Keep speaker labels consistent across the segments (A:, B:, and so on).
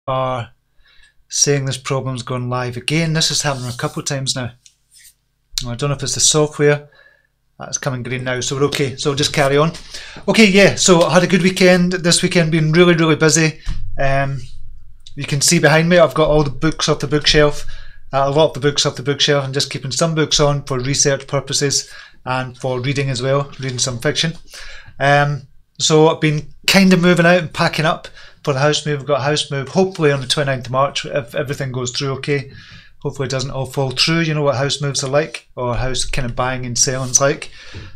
A: are saying this problem's gone live again. This has happened a couple of times now. I don't know if it's the software. That's coming green now, so we're okay. So we'll just carry on. Okay, yeah, so I had a good weekend. This weekend been really, really busy. You can see behind me, I've got all the books off the bookshelf. A lot of the books off the bookshelf, and just keeping some books on for research purposes and for reading as well, reading some fiction. So I've been kind of moving out and packing up for the house move. We've got a house move hopefully on the 29th of March if everything goes through okay. Hopefully it doesn't all fall through. You know what house moves are like, or house kind of buying and selling's like.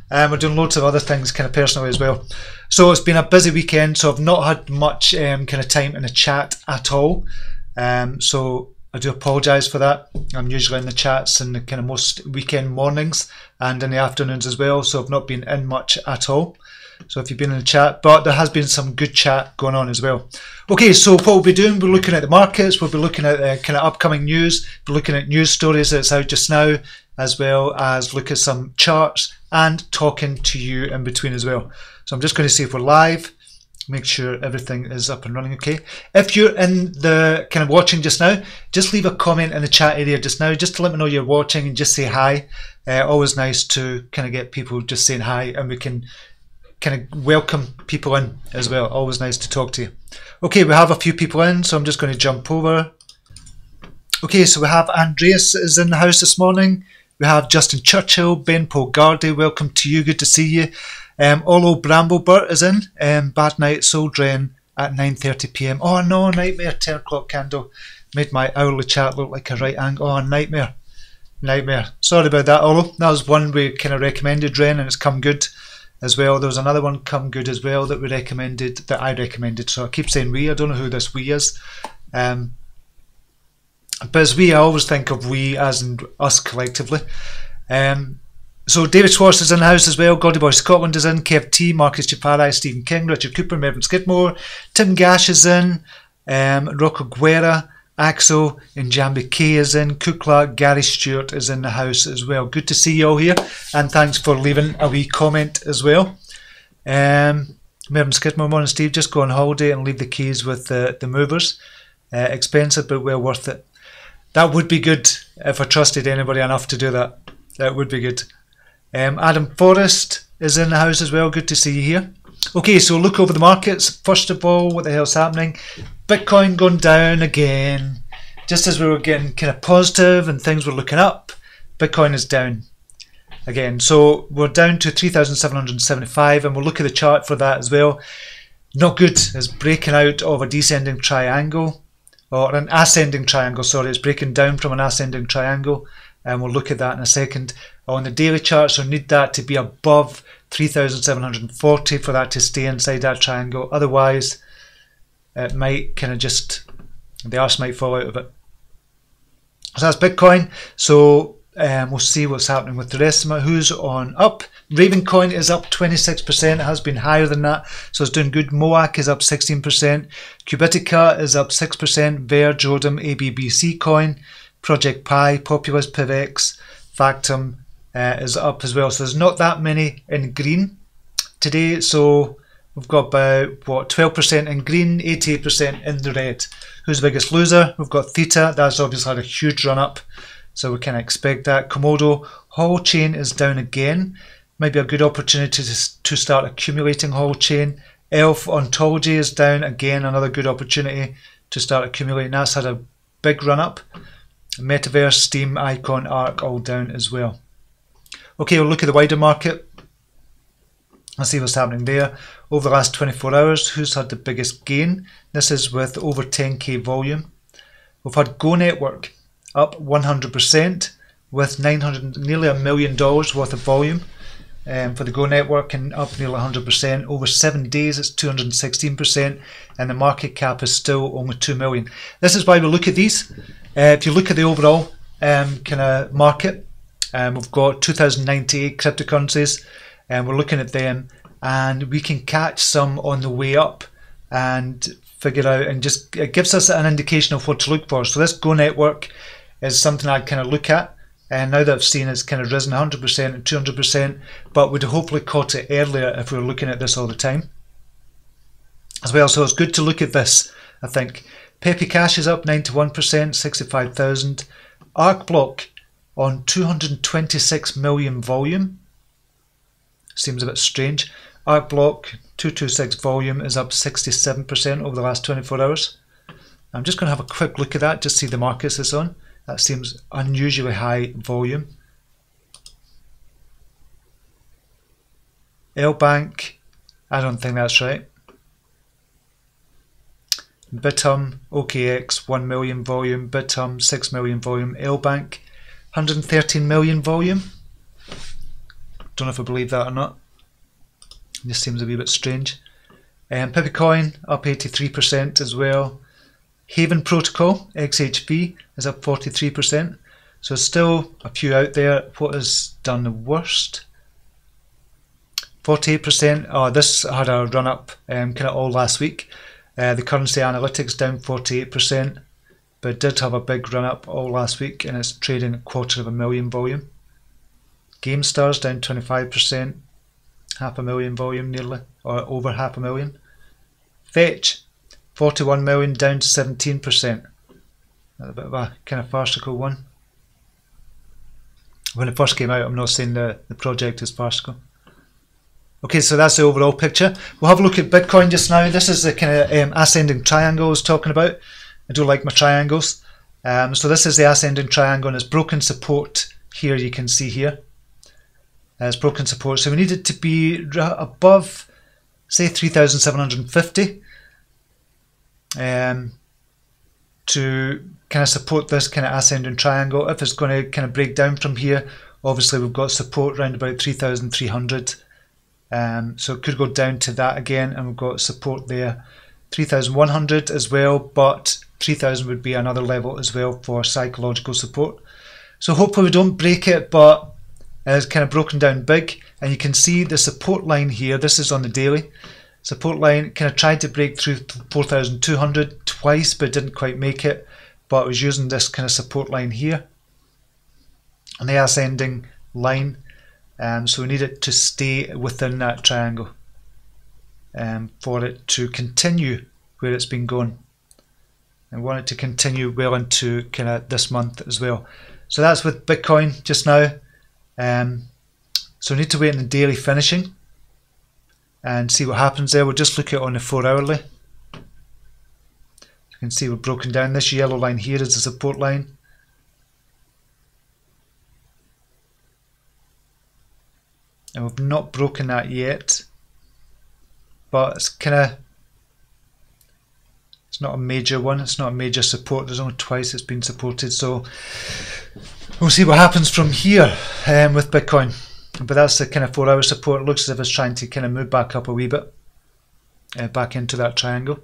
A: We're doing loads of other things kind of personally as well. So it's been a busy weekend, so I've not had much kind of time in the chat at all. So I do apologise for that. I'm usually in the chats in the kind of most weekend mornings and in the afternoons as well, so I've not been in much at all. So if you've been in the chat, but there has been some good chat going on as well. Okay, so what we'll be doing, we're looking at the markets, we'll be looking at kind of upcoming news, we're looking at news stories that's out just now, as well as look at some charts and talking to you in between as well. So I'm just going to see if we're live, make sure everything is up and running okay. If you're in the kind of watching just now, just leave a comment in the chat area just now, just to let me know you're watching and just say hi. Always nice to kind of get people just saying hi, and we can kind of welcome people in as well. Always nice to talk to you. Okay, we have a few people in, so I'm just going to jump over. Okay, so we have Andreas is in the house this morning. We have Justin Churchill, Ben Paul Gardy, welcome to you, good to see you. Olo Bramblebert is in. Bad Night Soul Drain at 9:30 PM. Oh no, nightmare, 10 o'clock candle. Made my hourly chat look like a right angle. Oh, nightmare. Nightmare. Sorry about that, Olo. That was one we kind of recommended, Drain, and it's come good as well. There was another one come good as well that we recommended, that I recommended. So I keep saying we, I don't know who this we is. But as we, I always think of we as in us collectively. So David Schwartz is in the house as well. Gordy Boy Scotland is in. Kev T, Marcus Jafari, Stephen King, Richard Cooper, Mervyn Skidmore, Tim Gash is in. Rocco Guerra, Axel, and Jambi K is in. Kukla, Gary Stewart is in the house as well. Good to see you all here, and thanks for leaving a wee comment as well. Mervyn Skidmore, morning Steve, just go on holiday and leave the keys with the movers. Expensive but well worth it. That would be good if I trusted anybody enough to do that. That would be good. Adam Forrest is in the house as well. Good to see you here. Okay, so look over the markets. First of all, what the hell's happening? Bitcoin going down again. Just as we were getting kind of positive and things were looking up, Bitcoin is down again. So we're down to 3,775, and we'll look at the chart for that as well. Not good. It's breaking out of a descending triangle, or an ascending triangle, sorry. It's breaking down from an ascending triangle, and we'll look at that in a second. On the daily chart, so need that to be above 3,740 for that to stay inside that triangle. Otherwise, it might kind of just, the arse might fall out of it. So that's Bitcoin. So we'll see what's happening with the rest of them. Who's on up? Ravencoin is up 26%. It has been higher than that, so it's doing good. Moac is up 16%. Cubitica is up 6%. Verge, Rodem, ABBC coin, Project Pi, Populous, PivX, Factum is up as well. So there's not that many in green today. So we've got about, what, 12% in green, 88% in the red. Who's the biggest loser? We've got Theta. That's obviously had a huge run up, so we can expect that. Komodo, Hall Chain is down again. Maybe a good opportunity to start accumulating Hall Chain. Elf Ontology is down again. Another good opportunity to start accumulating. That's had a big run up. Metaverse, Steam, Icon, Arc all down as well. Okay, we'll look at the wider market. Let's see what's happening there. Over the last 24 hours, who's had the biggest gain? This is with over 10k volume. We've had Go Network up 100% with nearly $1 million worth of volume for the Go Network, and up nearly 100%. Over 7 days, it's 216%, and the market cap is still only 2 million. This is why we look at these. If you look at the overall kind of market, we've got 2,098 cryptocurrencies, and we're looking at them, and we can catch some on the way up and figure out, and just it gives us an indication of what to look for. So this Go Network is something I'd kind of look at, and now that I've seen it's kind of risen 100% and 200%, but we'd hopefully caught it earlier if we were looking at this all the time as well. So it's good to look at this, I think. Pepe Cash is up 91%, 65,000. Arc Block on 226 million volume. Seems a bit strange. Arc Block 226 volume is up 67% over the last 24 hours. I'm just going to have a quick look at that, just see the markets it's on. That seems unusually high volume. L-Bank, I don't think that's right. Bithum, OKX, 1 million volume. Bithum, 6 million volume. L-Bank, 113 million volume. Don't know if I believe that or not. This seems a wee bit strange. Pipicoin up 83% as well. Haven Protocol, XHV, is up 43%. So still a few out there. What has done the worst? 48%. Oh, this had a run up kind of all last week. The currency analytics down 48%, but it did have a big run up all last week, and it's trading at 250,000 volume. GameStar's down 25%, 500,000 volume nearly, or over 500,000. Fetch, 41 million, down to 17%. That's a bit of a kind of farcical one. When it first came out, I'm not saying the project is farcical. Okay, so that's the overall picture. We'll have a look at Bitcoin just now. This is the kind of ascending triangle I was talking about. I do like my triangles. So this is the ascending triangle, and it's broken support here, you can see here. It's broken support. So we need it to be above, say, 3,750 to kind of support this kind of ascending triangle. If it's going to kind of break down from here, obviously we've got support around about 3,300. So it could go down to that again, and we've got support there, 3,100 as well, but 3,000 would be another level as well for psychological support. So hopefully we don't break it, but it's kind of broken down big, and you can see the support line here. This is on the daily. Support line kind of tried to break through 4,200 twice, but didn't quite make it, but it was using this kind of support line here, and the ascending line. So we need it to stay within that triangle for it to continue where it's been going. And we want it to continue well into kind of this month as well. So that's with Bitcoin just now. So we need to wait on the daily finishing and see what happens there. We'll just look at it on the 4 hourly. You can see we're broken down. This yellow line here is the support line. And we've not broken that yet, but it's kind of, it's not a major one, it's not a major support. There's only twice it's been supported, so we'll see what happens from here with Bitcoin. But that's the kind of 4 hour support. It looks as if it's trying to kind of move back up a wee bit, back into that triangle.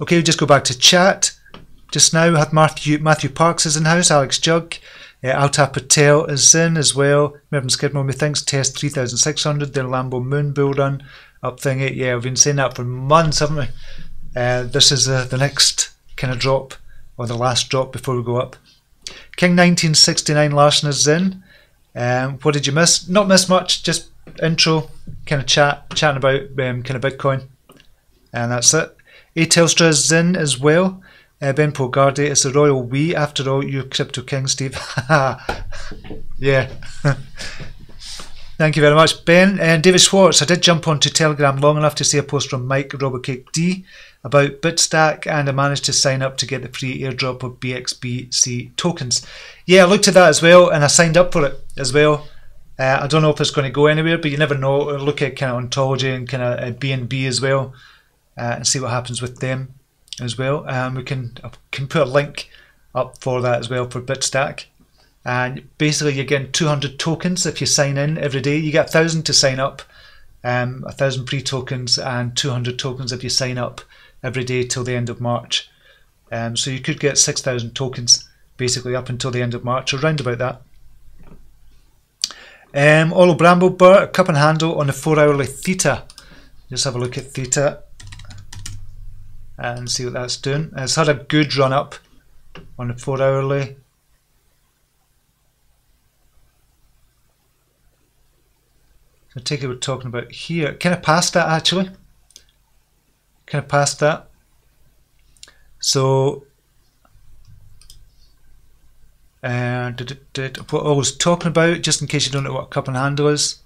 A: Okay, we'll just go back to chat. Just now we had Matthew Parks is in house, Alex Jug. Alta Patel is in as well. Mervyn Skidmore, methinks test 3,600. Their Lambo Moon bull run up thingy. Yeah, we've been saying that for months, haven't we? This is the next kind of drop, or the last drop before we go up. King 1969 Larson is in. What did you miss? Not miss much, just intro, kind of chatting about kind of Bitcoin, and that's it. A Telstra is in as well. Ben Pogardi, it's the royal we after all, you Crypto King, Steve. Yeah. Thank you very much, Ben. And David Schwartz, I did jump onto Telegram long enough to see a post from Mike Robocake D about Bitstack, and I managed to sign up to get the free airdrop of BXBC tokens. Yeah, I looked at that as well, and I signed up for it as well. I don't know if it's going to go anywhere, but you never know. I'll look at kind of Ontology and kind of BNB as well, and see what happens with them as well. We can put a link up for that as well for Bitstack, and basically you're getting 200 tokens if you sign in every day. You get 1,000 to sign up, 1,000 free tokens, and 200 tokens if you sign up every day till the end of March. So you could get 6,000 tokens basically up until the end of March, or round about that. Olo Bramblebur, cup and handle on the 4 hourly theta. Just have a look at theta and see what that's doing. It's had a good run up on the 4 hourly. So I take it we're talking about here. Kind of past that actually. Kind of past that. So what I was talking about, just in case you don't know what a cup and handle is,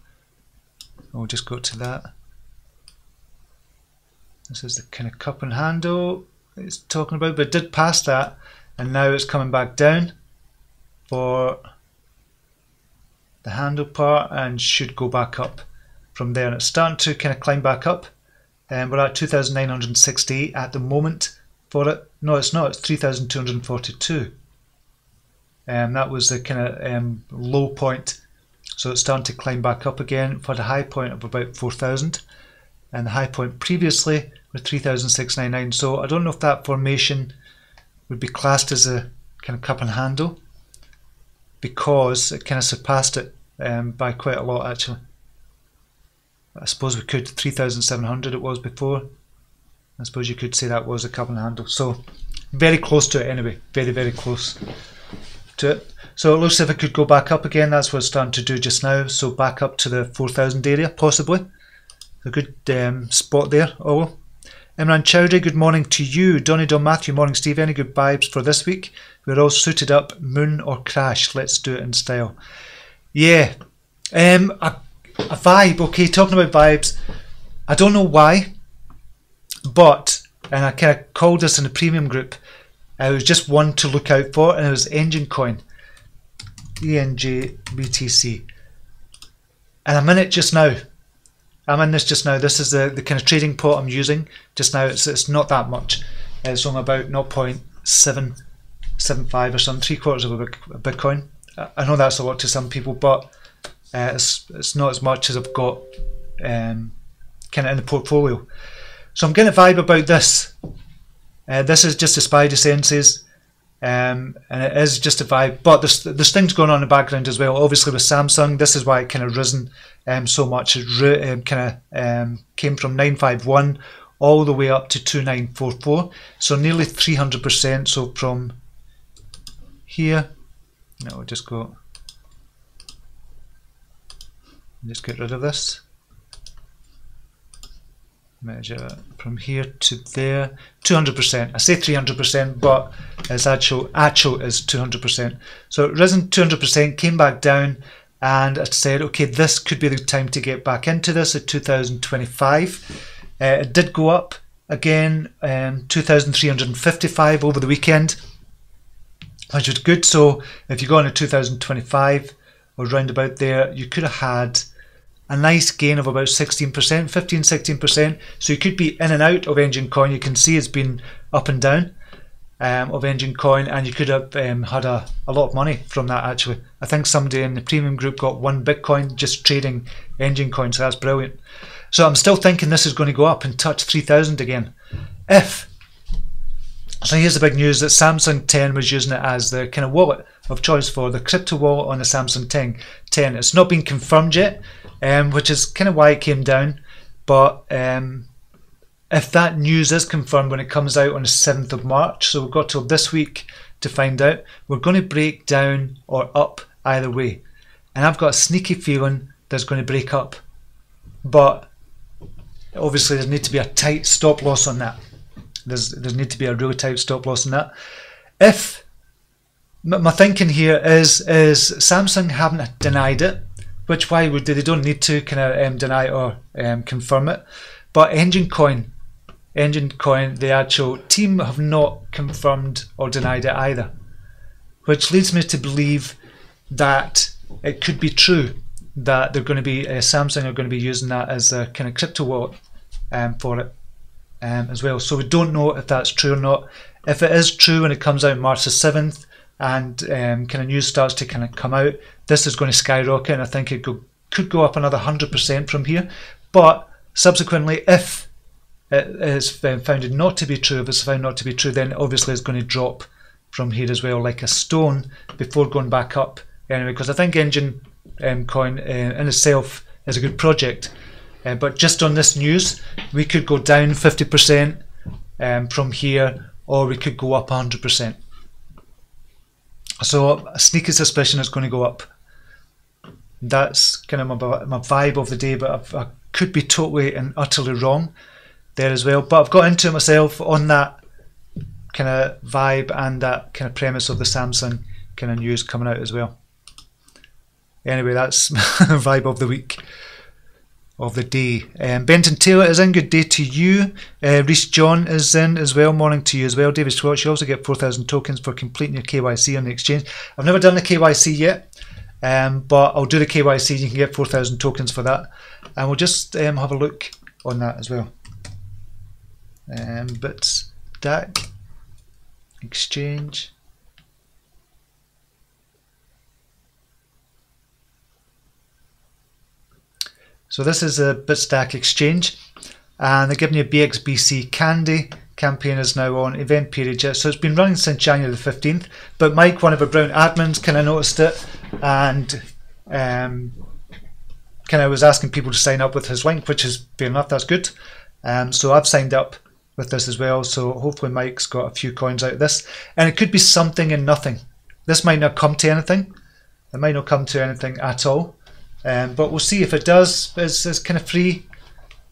A: I'll just go to that. This is the kind of cup and handle it's talking about, but it did pass that, and now it's coming back down for the handle part and should go back up from there. And it's starting to kind of climb back up, and we're at 2,968 at the moment for it. No, it's not, it's 3,242. That was the kind of low point, so it's starting to climb back up again for the high point of about 4,000, and the high point previously was 3,699. So I don't know if that formation would be classed as a kind of cup and handle, because it kind of surpassed it by quite a lot actually. I suppose we could, 3,700 it was before. I suppose you could say that was a cup and handle. So very close to it anyway, very, very close to it. So it looks as if it could go back up again. That's what it's starting to do just now. So back up to the 4,000 area possibly. A good spot there. Oh, Imran Chowdhury, good morning to you. Donny Don Matthew, morning Steve. Any good vibes for this week? We're all suited up, moon or crash. Let's do it in style. Yeah, a vibe. Okay, talking about vibes. I don't know why, but, and I kind of called this in the premium group, it was just one to look out for, and it was Engine Coin, ENJBTC. And I'm in it just now. I'm in this just now. This is the kind of trading pot I'm using just now. It's not that much. It's only about 0.775 or something, 3/4 of a Bitcoin. I know that's a lot to some people, but it's not as much as I've got kind of in the portfolio. So I'm getting a vibe about this. This is just a Spider Senses, and it is just a vibe. But there's things going on in the background as well. Obviously with Samsung, this is why it kind of risen so much. It kind of came from 951 all the way up to 2944. So nearly 300%. So from here, no, we'll just go. Just get rid of this. Measure from here to there, 200%. I say 300%, but its actual is 200%. So it risen 200%, came back down, and I said, okay, this could be the time to get back into this at 2025. It did go up again, 2,355 over the weekend, which was good. So if you go into 2025 or round about there, you could have had a nice gain of about 16%, 15-16%. So you could be in and out of Engine Coin. You can see it's been up and down of Engine Coin, and you could have had a lot of money from that actually. I think somebody in the premium group got 1 Bitcoin just trading Engine Coin, so that's brilliant. So I'm still thinking this is going to go up and touch 3,000 again. So here's the big news that Samsung 10 was using it as the kind of wallet of choice for the crypto wallet on the Samsung 10. It's not been confirmed yet, which is kind of why it came down. But if that news is confirmed when it comes out on the 7th of March, so we've got till this week to find out, we're going to break down or up either way. And I've got a sneaky feeling that it's going to break up. But obviously there needs to be a tight stop loss on that. There need to be a really tight stop loss on that. If my thinking here is Samsung haven't denied it, which why would they don't need to kind of deny or confirm it. But Engine Coin, the actual team have not confirmed or denied it either, which leads me to believe that it could be true that they're going to be Samsung are going to be using that as a kind of crypto wallet for it. As well. So we don't know if that's true or not. If it is true when it comes out March the 7th and kind of news starts to kind of come out, this is going to skyrocket, and I think it could go up another 100% from here. But subsequently, if it is found not to be true, if it's found not to be true, then obviously it's going to drop from here as well, like a stone, before going back up anyway, because I think Engine Coin in itself is a good project. But just on this news, we could go down 50% from here, or we could go up 100%. So a sneaky suspicion it's going to go up. That's kind of my vibe of the day, but I could be totally and utterly wrong there as well. But I've got into it myself on that kind of vibe and that kind of premise of the Samsung kind of news coming out as well. Anyway, that's vibe of the week, of the day. Benton Taylor is in. Good day to you. Reese John is in as well. Morning to you as well. David Schwartz, you also get 4,000 tokens for completing your KYC on the exchange. I've never done the KYC yet, but I'll do the KYC. You can get 4,000 tokens for that, and we'll just have a look on that as well. Bitstack exchange. So this is a Bitstack exchange, and they're giving you a BXBC Candy campaign is now on, event period yet. So it's been running since January the 15th, but Mike, one of our Brown admins, kind of noticed it and kind of was asking people to sign up with his link, which is fair enough, that's good. So I've signed up with this as well, so hopefully Mike's got a few coins out of this, and it could be something and nothing. This might not come to anything, it might not come to anything at all. But we'll see if it does. It's kind of free.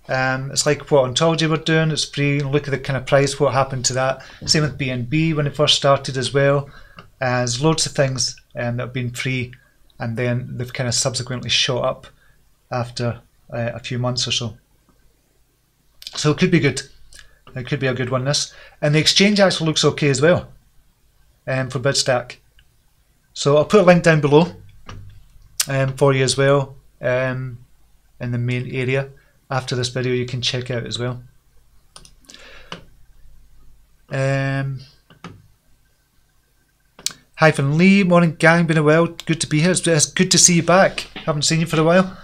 A: It's like what Ontology were doing. It's free. Look at the kind of price, what happened to that. Same with BNB when it first started as well. There's loads of things that have been free, and then they've kind of subsequently shot up after a few months or so. So it could be good. It could be a good one, this. And the exchange actually looks okay as well for Bitstack. So I'll put a link down below for you as well, in the main area. After this video you can check out as well. Hyphen Lee, morning gang, been a while, good to be here. It's good to see you back, haven't seen you for a while.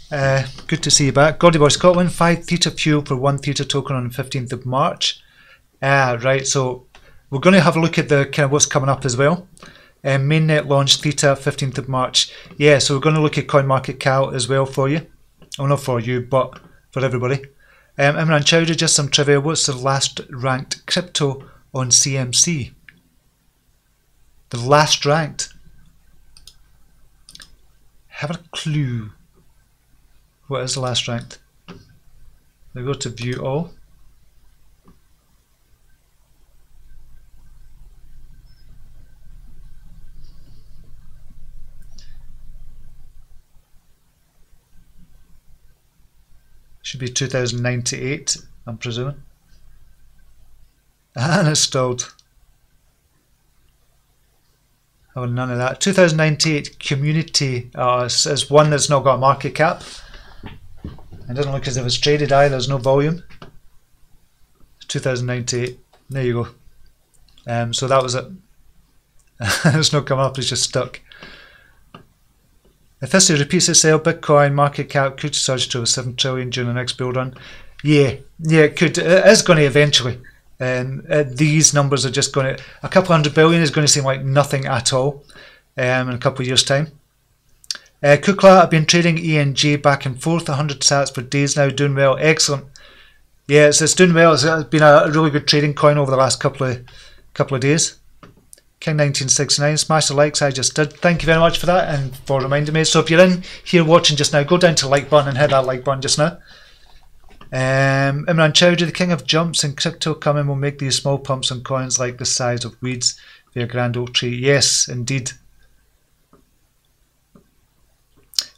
A: Good to see you back. Gordy Boy Scotland, 5 Theta fuel for 1 Theta token on the 15th of March. Right, so we're going to have a look at the kind of what's coming up as well. Mainnet launch Theta 15th of March. Yeah, so we're going to look at CoinMarketCap as well for you. Oh, not for you, but for everybody. Imran Chowdhury, just some trivia. What's the last ranked crypto on CMC? The last ranked? Have a clue. What is the last ranked? We go to view all. Should be 2098, I'm presuming. And it's stalled. Oh, none of that. 2098 community is one that's not got a market cap. It doesn't look as if it's traded either, there's no volume. 2098, there you go. So that was it. It's not coming up, it's just stuck. If history repeats itself, Bitcoin market cap could surge to over 7 trillion during the next bull run. Yeah, it could. It is going to eventually. These numbers are just going to, a couple hundred billion is going to seem like nothing at all in a couple of years' time. Kukla, I've been trading ENJ back and forth, 100 sats for days now, doing well. Excellent. Yeah, it's doing well. It's been a really good trading coin over the last couple of days. King 1969, smash the likes, I just did. Thank you very much for that and for reminding me. So if you're in here watching just now, go down to the like button and hit that like button just now. Imran Chowdhury, the king of jumps in crypto coming will make these small pumps on coins like the size of weeds via grand oak tree. Yes, indeed.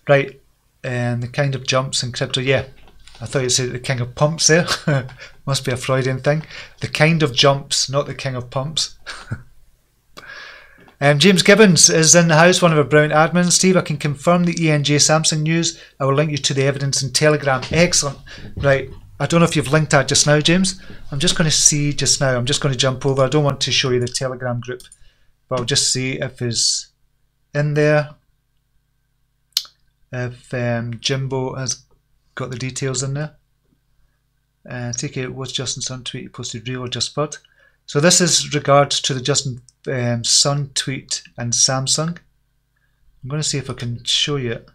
A: Right, and the kind of jumps in crypto, yeah. I thought you said the king of pumps there. Must be a Freudian thing. The kind of jumps, not the king of pumps. James Gibbons is in the house, one of our Brown admins. Steve, I can confirm the ENJ Samsung news. I will link you to the evidence in Telegram. Excellent. Right, I don't know if you've linked that just now, James. I'm just going to see just now. I'm just going to jump over. I don't want to show you the Telegram group, but I'll just see if it's in there. If Jimbo has got the details in there. Take it, was Justin Sun tweet he posted real or just FUD? So this is regards to the Justin Sun tweet and Samsung. I'm going to see if I can show you it.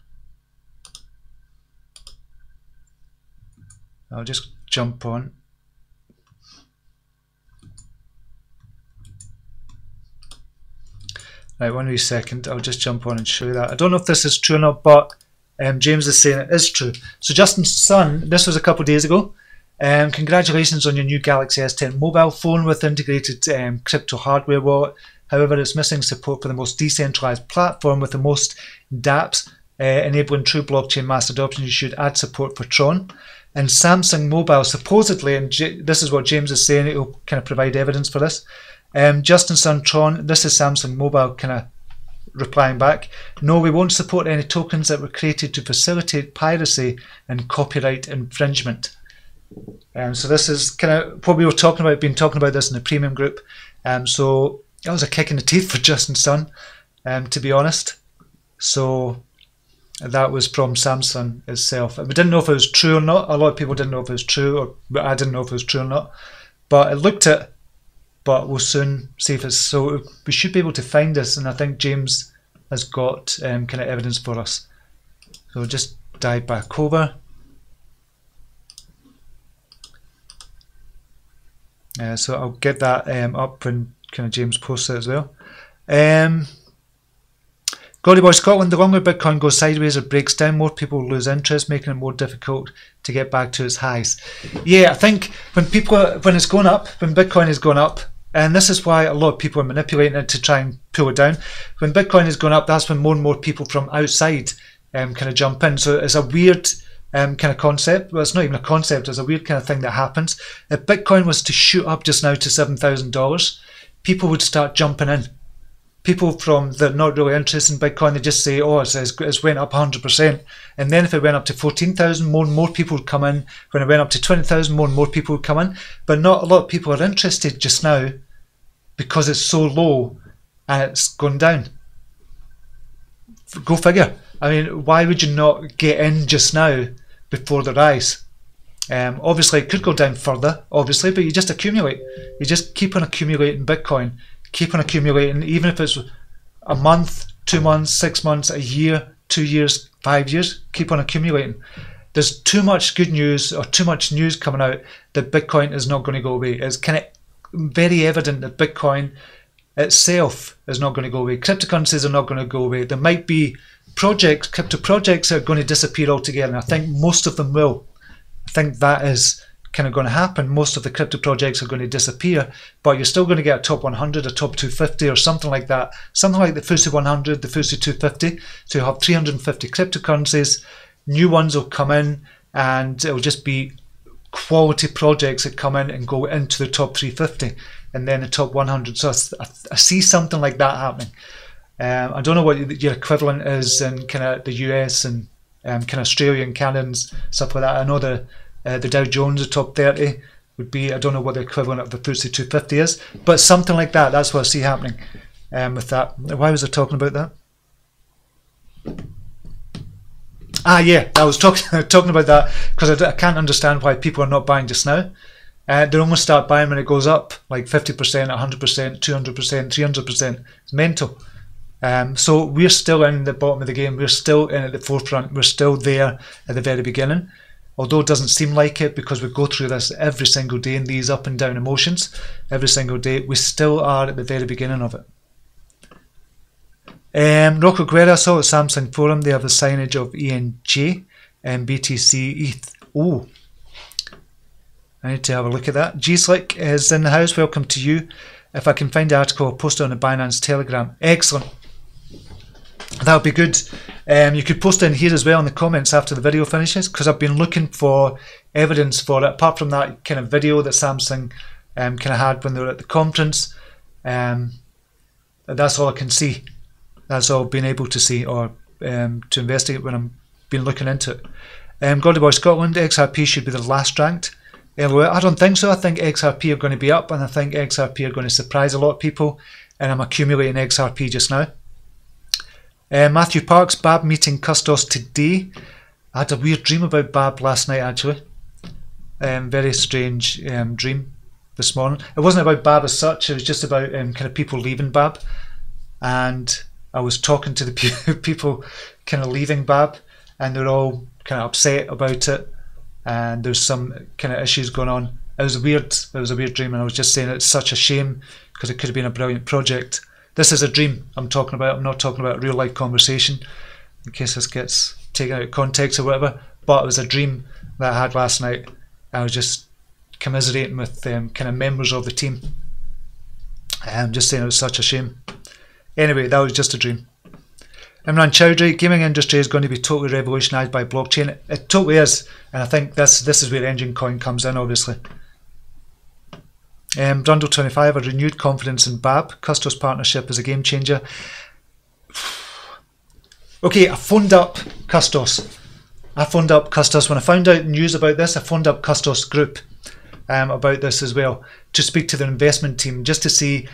A: I'll just jump on. Right, 1 wee second. I'll just jump on and show you that. I don't know if this is true or not, but James is saying it is true. So Justin Sun, this was a couple of days ago. Congratulations on your new Galaxy S10 mobile phone with integrated crypto hardware wallet. However, it's missing support for the most decentralized platform with the most dApps, enabling true blockchain mass adoption. You should add support for Tron. And Samsung Mobile, supposedly, and this is what James is saying, it will kind of provide evidence for this. Justin Sun Tron, this is Samsung Mobile kind of replying back. No, we won't support any tokens that were created to facilitate piracy and copyright infringement. So this is kind of what we were talking about, been talking about this in the premium group. So that was a kick in the teeth for Justin Sun, to be honest. So that was from Samsung itself. We didn't know if it was true or not. A lot of people didn't know if it was true, or I didn't know if it was true or not. But I looked at it, but we'll soon see if it's so. We should be able to find this, and I think James has got kind of evidence for us. So we'll just dive back over. So I'll get that up when kind of James posts it as well. Godly Boy Scotland, the longer Bitcoin goes sideways or breaks down, more people lose interest, making it more difficult to get back to its highs. Yeah, I think when it's going up, when Bitcoin is going up, and this is why a lot of people are manipulating it to try and pull it down. When Bitcoin is going up, that's when more and more people from outside kind of jump in. So it's a weird kind of concept. Well, it's not even a concept, it's a weird kind of thing that happens. If Bitcoin was to shoot up just now to $7,000, people would start jumping in. People from that are not really interested in Bitcoin, they just say, oh, it's went up 100%. And then if it went up to 14,000, more and more people would come in. When it went up to 20,000, more and more people would come in. But not a lot of people are interested just now because it's so low and it's gone down. Go figure. I mean, why would you not get in just now before the rise? Obviously, it could go down further, obviously, but you just accumulate. You just keep on accumulating Bitcoin. Keep on accumulating, even if it's a month, 2 months, 6 months, a year, 2 years, 5 years, keep on accumulating. There's too much good news or too much news coming out that Bitcoin is not going to go away. It's kind of very evident that Bitcoin itself is not going to go away. Cryptocurrencies are not going to go away. There might be projects, crypto projects that are going to disappear altogether, and I think most of them will. I think that is kind of going to happen. Most of the crypto projects are going to disappear, but you're still going to get a top 100, a top 250 or something like that, something like the FTSE 100, the FTSE 250. So you'll have 350 cryptocurrencies, new ones will come in, and it'll just be quality projects that come in and go into the top 350 and then the top 100. So I see something like that happening. I don't know what your equivalent is in kind of the US and kind of Australia and Canada and stuff like that. I know the Dow Jones, the top 30 would be, I don't know what the equivalent of the FTSE 250 is, but something like that. That's what I see happening with that. Why was I talking about that? Yeah, I was talking about that because I can't understand why people are not buying just now. They only start buying when it goes up, like 50%, 100%, 200%, 300%. It's mental. So we're still in the bottom of the game. We're still in at the forefront. We're still there at the very beginning. Although it doesn't seem like it because we go through this every single day in these up and down emotions, every single day, we still are at the very beginning of it. Rocco Guerra, I saw at Samsung Forum, they have the signage of ENJ and BTC ETH. Oh, I need to have a look at that. G-Slick is in the house, welcome to you. If I can find the article, I'll post it on the Binance Telegram. Excellent. That would be good. You could post it in here as well in the comments after the video finishes, because I've been looking for evidence for it, apart from that kind of video that Samsung kind of had when they were at the conference. That's all I can see. That's all I've been able to see or to investigate when I've been looking into it. Godly Boy Scotland, XRP should be the last ranked. I don't think so. I think XRP are going to be up, and I think XRP are going to surprise a lot of people, and I'm accumulating XRP just now. Matthew Parks, Bab meeting Custos today. I had a weird dream about Bab last night, actually. Very strange dream this morning. It wasn't about Bab as such, it was just about kind of people leaving Bab. And I was talking to the people kind of leaving Bab, and they're all kind of upset about it. And there's some kind of issues going on. It was a weird dream, and I was just saying it's such a shame because it could have been a brilliant project. This is a dream I'm talking about. I'm not talking about a real life conversation in case this gets taken out of context or whatever, but it was a dream that I had last night. I was just commiserating with kind of members of the team. Just saying it was such a shame. Anyway, that was just a dream. Imran Chowdhury, gaming industry is going to be totally revolutionised by blockchain. It totally is, and I think this is where Engine Coin comes in, obviously. Brundle25, a renewed confidence in BAB. Custos partnership is a game changer. Okay, I phoned up Custos. When I found out news about this, I phoned up Custos Group about this as well, to speak to their investment team, just to see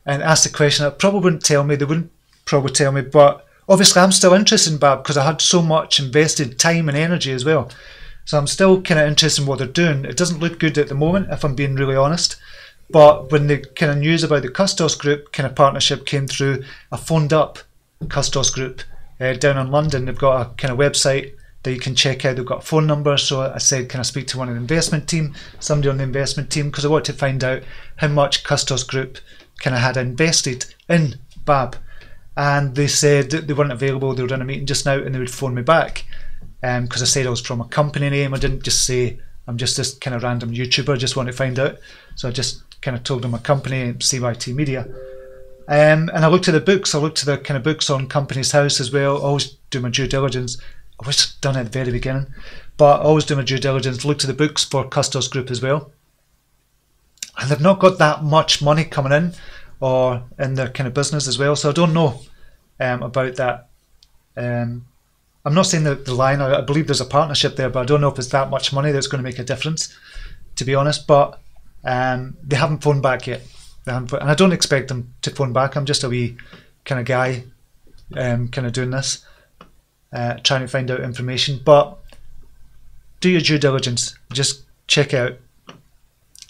A: and ask the question. They probably wouldn't tell me, but obviously I'm still interested in BAB because I had so much invested time and energy as well. So I'm still kind of interested in what they're doing. It doesn't look good at the moment, if I'm being really honest. But when the kind of news about the Custos Group kind of partnership came through, I phoned up Custos Group down in London. They've got a kind of website that you can check out. They've got a phone number. So I said, can I speak to one of the investment team, somebody on the investment team, because I wanted to find out how much Custos Group kind of had invested in BAB. And they said that they weren't available. They were in a meeting just now, and they would phone me back. Because I said I was from a company name. I didn't just say I'm just this kind of random YouTuber. I just want to find out. So I just kind of told them my company, CYT Media. And I looked at the books. I looked at the kind of books on Companies House as well. I always do my due diligence. I wish I'd done it at the very beginning, but I always do my due diligence. Looked at the books for Custos Group as well. And they've not got that much money coming in or in their kind of business as well. So I don't know about that. I'm not saying that they're lying. I believe there's a partnership there, but I don't know if it's that much money that's going to make a difference, to be honest. But they haven't phoned back yet. And I don't expect them to phone back. I'm just a wee kind of guy kind of doing this, trying to find out information. But do your due diligence. Just check out.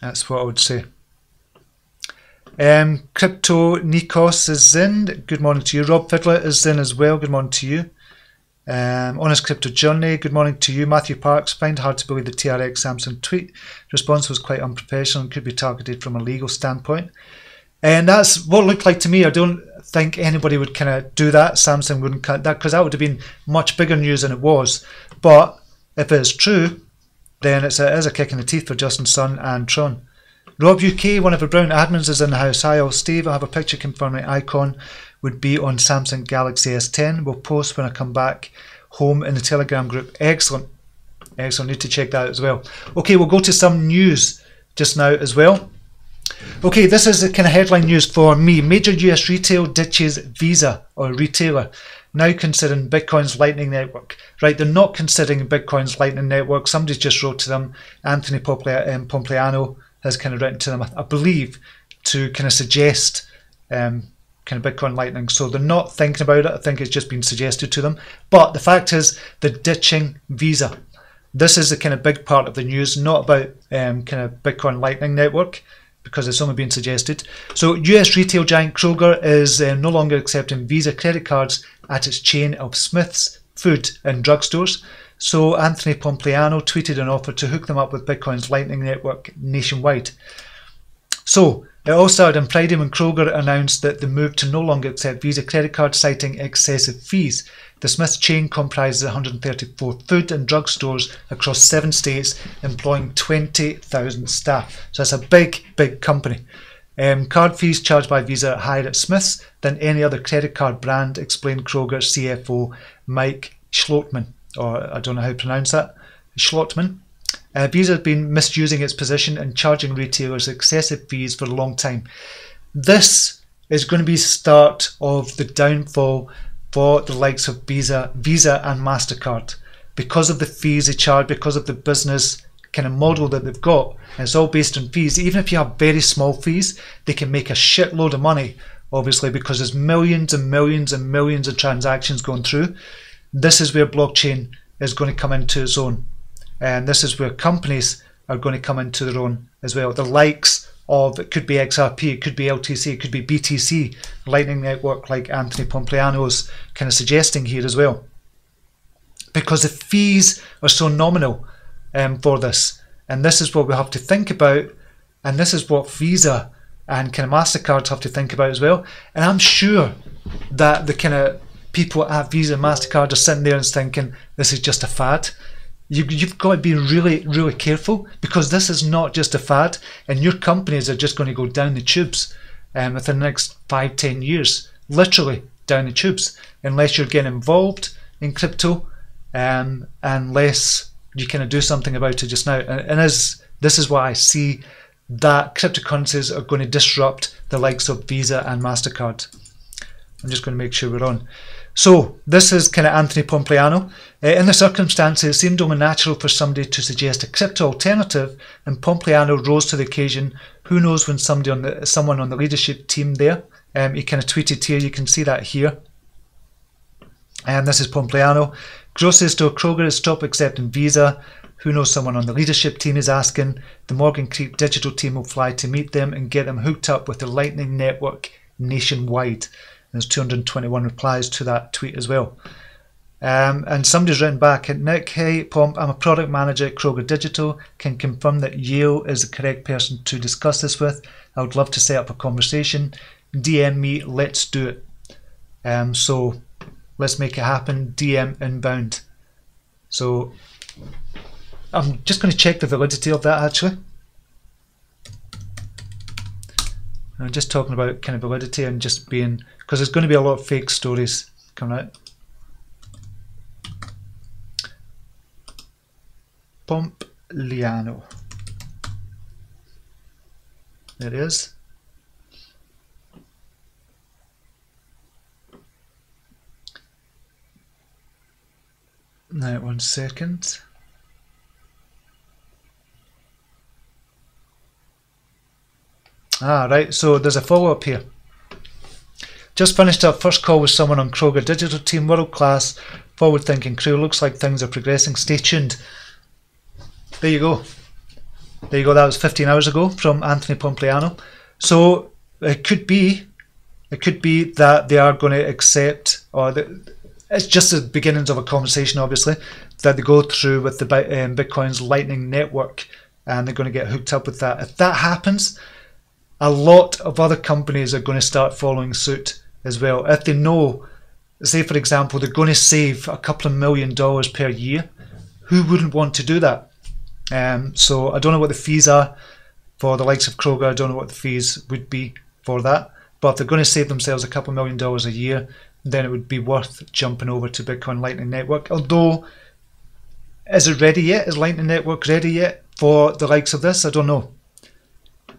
A: That's what I would say. Crypto Nikos is in. Good morning to you. Rob Fiddler is in as well. Good morning to you. Honest Crypto Journey, good morning to you. Matthew Parks, find it hard to believe the TRX Samsung tweet response was quite unprofessional and could be targeted from a legal standpoint. And that's what it looked like to me. I don't think anybody would kind of do that. Samsung wouldn't cut that, because that would have been much bigger news than it was. But if it is true, then it is a kick in the teeth for Justin Sun and Tron. Rob UK, one of the Brown admins, is in the house. Hi all, Steve. I have a picture confirming icon would be on Samsung Galaxy S10. We'll post when I come back home in the Telegram group. Excellent. Excellent. Need to check that out as well. Okay, we'll go to some news just now as well. Okay, this is the kind of headline news for me. Major US retail ditches Visa, or retailer, now considering Bitcoin's Lightning Network. Right, they're not considering Bitcoin's Lightning Network. Somebody just wrote to them. Anthony Pompliano has kind of written to them, I believe, to kind of suggest kind of Bitcoin Lightning. So they're not thinking about it. I think it's just been suggested to them. But the fact is, they're ditching Visa. This is the kind of big part of the news, not about kind of Bitcoin Lightning Network, because it's only been suggested. So US retail giant Kroger is no longer accepting Visa credit cards at its chain of Smith's food and drugstores. So Anthony Pompliano tweeted an offer to hook them up with Bitcoin's Lightning Network nationwide. So it all started on Friday when Kroger announced that the move to no longer accept Visa credit cards, citing excessive fees. The Smiths chain comprises 134 food and drug stores across 7 states, employing 20,000 staff. So it's a big, big company. Card fees charged by Visa are higher at Smiths than any other credit card brand, explained Kroger CFO Mike Schlottman, or I don't know how to pronounce that, Schlottman. Visa has been misusing its position and charging retailers excessive fees for a long time. This is going to be the start of the downfall for the likes of Visa and MasterCard, because of the fees they charge, because of the business kind of model that they've got. And it's all based on fees. Even if you have very small fees, they can make a shitload of money, obviously, because there's millions and millions and millions of transactions going through. This is where blockchain is going to come into its own. And this is where companies are going to come into their own as well. The likes of, it could be XRP, it could be LTC, it could be BTC, Lightning Network, like Anthony Pompliano is kind of suggesting here as well. Because the fees are so nominal for this. And this is what we have to think about. And this is what Visa and kind of MasterCard have to think about as well. And I'm sure that the kind of people at Visa and MasterCard are sitting there and thinking, this is just a fad. You've got to be really, really careful, because this is not just a fad, and your companies are just going to go down the tubes within the next 5-10 years, literally down the tubes, unless you're getting involved in crypto, unless you kind of do something about it just now. And as this is why I see that cryptocurrencies are going to disrupt the likes of Visa and MasterCard. I'm just going to make sure we're on. So this is kind of Anthony Pompliano. In the circumstances, it seemed only natural for somebody to suggest a crypto alternative, and Pompliano rose to the occasion. Who knows when someone on the leadership team there, he kind of tweeted here, you can see that here. And this is Pompliano. Grocery store Kroger has stopped accepting Visa. Who knows someone on the leadership team is asking. The Morgan Creek digital team will fly to meet them and get them hooked up with the Lightning Network nationwide. There's 221 replies to that tweet as well. And somebody's written back, Nick, hey Pomp, I'm a product manager at Kroger Digital. Can confirm that Yale is the correct person to discuss this with. I would love to set up a conversation. DM me, let's do it. So let's make it happen. DM inbound. So I'm just going to check the validity of that actually. I'm just talking about kind of validity and just being, because there's going to be a lot of fake stories coming out. Pompliano. There it is. Now, 1 second. Right, so there's a follow-up here. Just finished our first call with someone on Kroger Digital Team, world class, forward-thinking crew. Looks like things are progressing. Stay tuned. There you go. There you go. That was 15 hours ago from Anthony Pompliano. So it could be that they are going to accept, or it's just the beginnings of a conversation, obviously, that they go through with the Bitcoin's Lightning Network, and they're going to get hooked up with that. If that happens, a lot of other companies are going to start following suit as well. If they know, say for example, they're going to save a couple of $1 million per year, who wouldn't want to do that? So I don't know what the fees are for the likes of Kroger. I don't know what the fees would be for that. But if they're going to save themselves a couple of $1 million a year, then it would be worth jumping over to Bitcoin Lightning Network. Although, is it ready yet? Is Lightning Network ready yet for the likes of this? I don't know.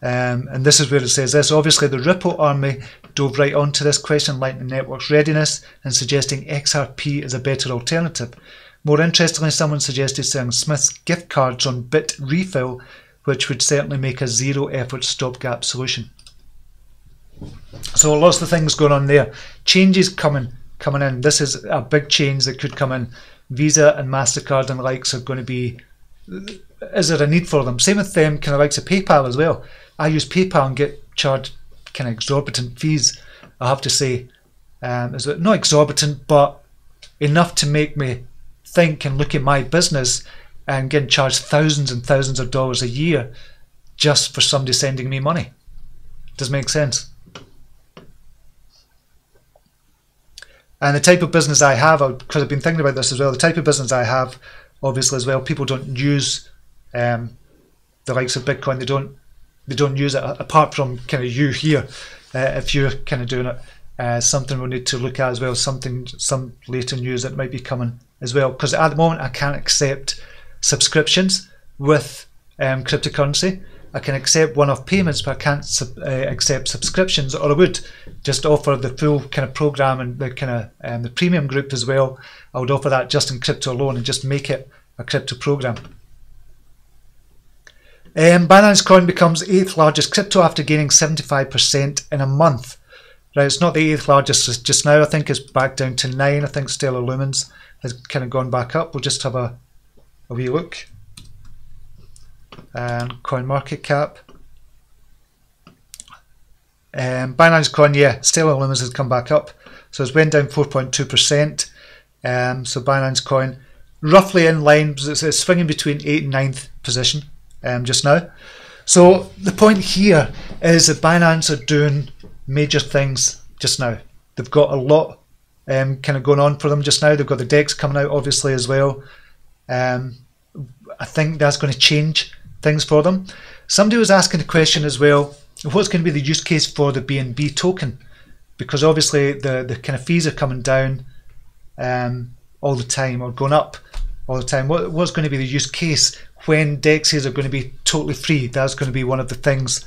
A: And this is where it says this. Obviously, the Ripple army dove right onto this question, Lightning Network's readiness, and suggesting XRP is a better alternative. More interestingly, someone suggested selling Smith's gift cards on Bitrefill, which would certainly make a zero-effort stopgap solution. So lots of things going on there. Changes coming in. This is a big change that could come in. Visa and MasterCard and the likes are going to be... Is there a need for them? Same with them kind of likes of PayPal as well. I use PayPal and get charged kind of exorbitant fees, I have to say. Is it not exorbitant, but enough to make me think and look at my business, and getting charged thousands and thousands of dollars a year just for somebody sending me money. Does make sense? And the type of business I have, because I've been thinking about this as well, the type of business I have, obviously as well, people don't use the likes of Bitcoin. They don't use it apart from kind of you here. If you're kind of doing it, something we'll need to look at as well. Some later news that might be coming as well. Because at the moment I can't accept subscriptions with cryptocurrency. I can accept one-off payments, but I can't accept subscriptions, or I would just offer the full kind of program and the kind of the premium group as well. I would offer that just in crypto alone and just make it a crypto program. Binance Coin becomes 8th largest crypto after gaining 75% in a month. Right, it's not the 8th largest just now. I think it's back down to 9. I think Stellar Lumens has kind of gone back up. We'll just have a wee look. And coin market cap. Binance Coin, yeah, Stellar Lumens has come back up. So it's went down 4.2%. So Binance Coin roughly in line. It's swinging between 8th and 9th position just now. So the point here is that Binance are doing major things just now. They've got a lot kind of going on for them just now. They've got the decks coming out obviously as well. I think that's going to change things for them. Somebody was asking a question as well, what's going to be the use case for the BNB token? Because obviously the kind of fees are coming down all the time, or going up all the time. What's going to be the use case when DEXs are going to be totally free? That's going to be one of the things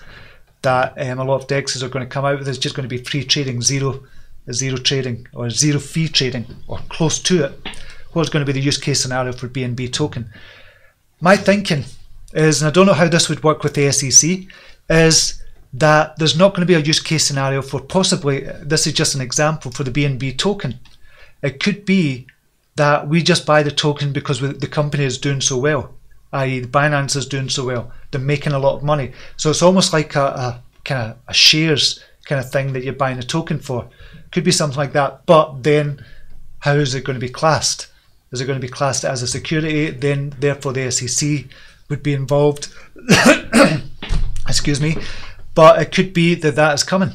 A: that a lot of DEXs are going to come out with. It's just going to be free trading, zero trading, or zero fee trading, or close to it. What's going to be the use case scenario for BNB token? My thinking is, and I don't know how this would work with the SEC, is that there's not going to be a use case scenario for possibly, this is just an example, for the BNB token. It could be that we just buy the token because the company is doing so well, i.e. Binance is doing so well, they're making a lot of money. So it's almost like a kind of a shares kind of thing that you're buying a token for. Could be something like that, but then how is it going to be classed? Is it going to be classed as a security? Then therefore the SEC would be involved. Excuse me. But it could be that is coming,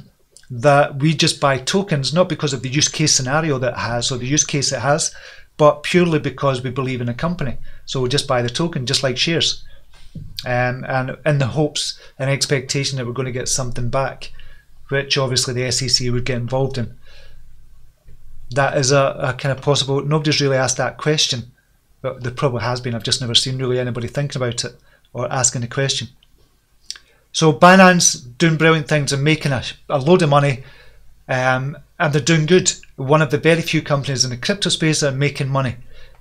A: that we just buy tokens not because of the use case scenario that it has, or the use case it has, but purely because we believe in a company. So we'll just buy the token, just like shares, and in the hopes and expectation that we're going to get something back, which obviously the SEC would get involved in. That is a kind of possible. Nobody's really asked that question, but there probably has been. I've just never seen really anybody thinking about it or asking the question. So Binance doing brilliant things and making a load of money, and they're doing good. One of the very few companies in the crypto space that are making money,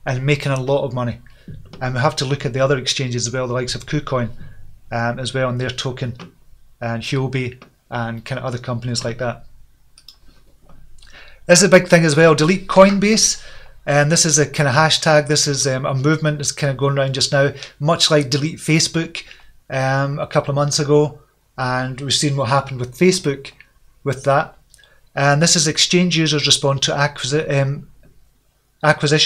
A: and making a lot of money. And we have to look at the other exchanges as well, the likes of KuCoin as well, and their token, and Huobi, and kind of other companies like that. This is a big thing as well, delete Coinbase. And this is a kind of hashtag, this is a movement that's kind of going around just now, much like delete Facebook a couple of months ago. And we've seen what happened with Facebook with that. And this is exchange users respond to acquisition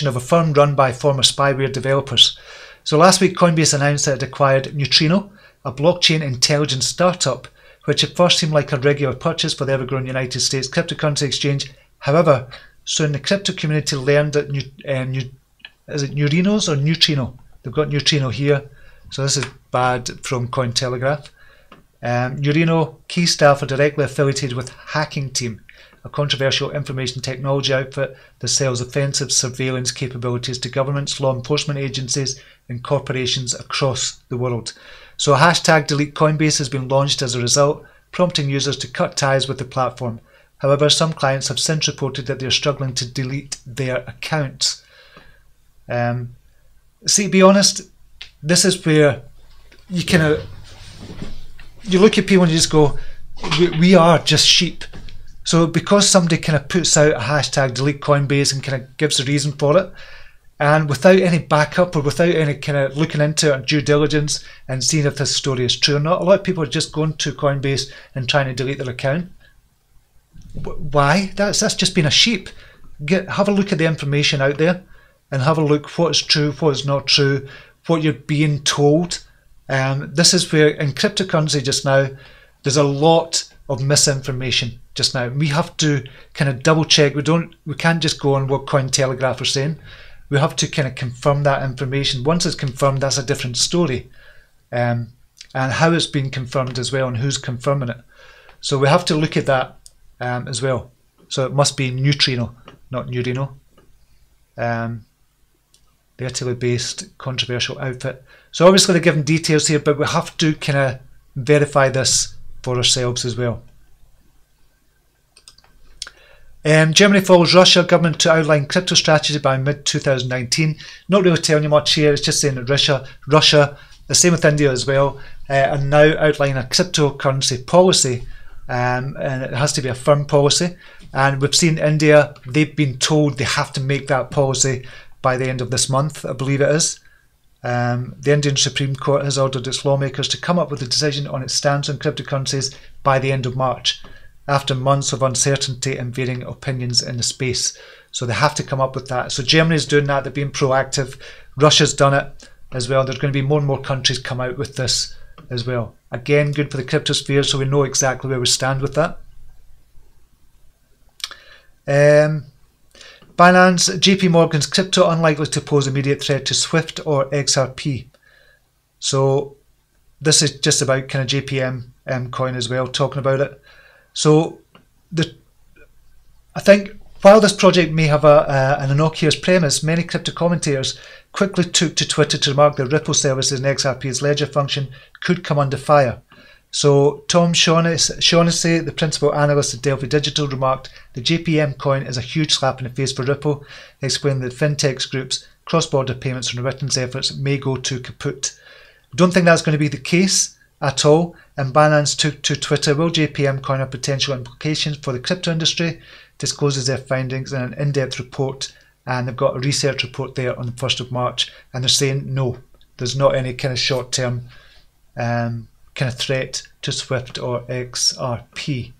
A: of a firm run by former spyware developers. So last week Coinbase announced that it acquired Neutrino, a blockchain intelligence startup, which at first seemed like a regular purchase for the ever-growing United States cryptocurrency exchange. However, soon the crypto community learned that is it Neurinos or Neutrino? They've got Neutrino here, so this is bad from Cointelegraph. Neurino key staff are directly affiliated with Hacking Team, a controversial information technology outfit that sells offensive surveillance capabilities to governments, law enforcement agencies, and corporations across the world. So a hashtag delete Coinbase has been launched as a result, prompting users to cut ties with the platform. However, some clients have since reported that they are struggling to delete their accounts. See, to be honest, this is where you you look at people and you just go, we are just sheep. So because somebody kind of puts out a hashtag delete Coinbase and kind of gives a reason for it, and without any backup or without any kind of looking into it, due diligence and seeing if this story is true or not, a lot of people are just going to Coinbase and trying to delete their account. Why? That's just being a sheep. Have a look at the information out there and have a look what is true, what is not true, what you're being told. This is where in cryptocurrency just now, there's a lot of misinformation just now. We have to kind of double check. We can't just go on what Cointelegraph are saying. We have to kind of confirm that information. Once it's confirmed, that's a different story. And how it's been confirmed as well, and who's confirming it. So we have to look at that as well. So it must be Neutrino, not Neurino. The Italy-based controversial outfit. So obviously they're giving details here, but we have to kind of verify this for ourselves as well. Germany follows Russia government to outline crypto strategy by mid-2019. Not really telling you much here, it's just saying that Russia, the same with India as well, are now outlining a cryptocurrency policy, and it has to be a firm policy. And we've seen India, they've been told they have to make that policy by the end of this month, I believe it is. The Indian Supreme Court has ordered its lawmakers to come up with a decision on its stance on cryptocurrencies by the end of March, after months of uncertainty and varying opinions in the space. So they have to come up with that. So Germany's doing that, they're being proactive. Russia's done it as well. There's going to be more and more countries come out with this as well. Again, good for the crypto sphere, so we know exactly where we stand with that. Binance, JP Morgan's crypto unlikely to pose immediate threat to SWIFT or XRP. So this is just about kind of JPM coin as well, talking about it. So I think while this project may have an innocuous premise, many crypto commentators quickly took to Twitter to remark that Ripple services and XRP's ledger function could come under fire. So Tom Shaughnessy, the principal analyst at Delphi Digital, remarked, "The JPM coin is a huge slap in the face for Ripple," explaining that fintech group's cross-border payments and remittance efforts may go to kaput. I don't think that's going to be the case at all, and Binance took to Twitter, "Will JPM coin have potential implications for the crypto industry?" Discloses their findings in an in-depth report, and they've got a research report there on the 1st of March, and they're saying no, there's not any kind of short-term kind of threat to Swift or XRP.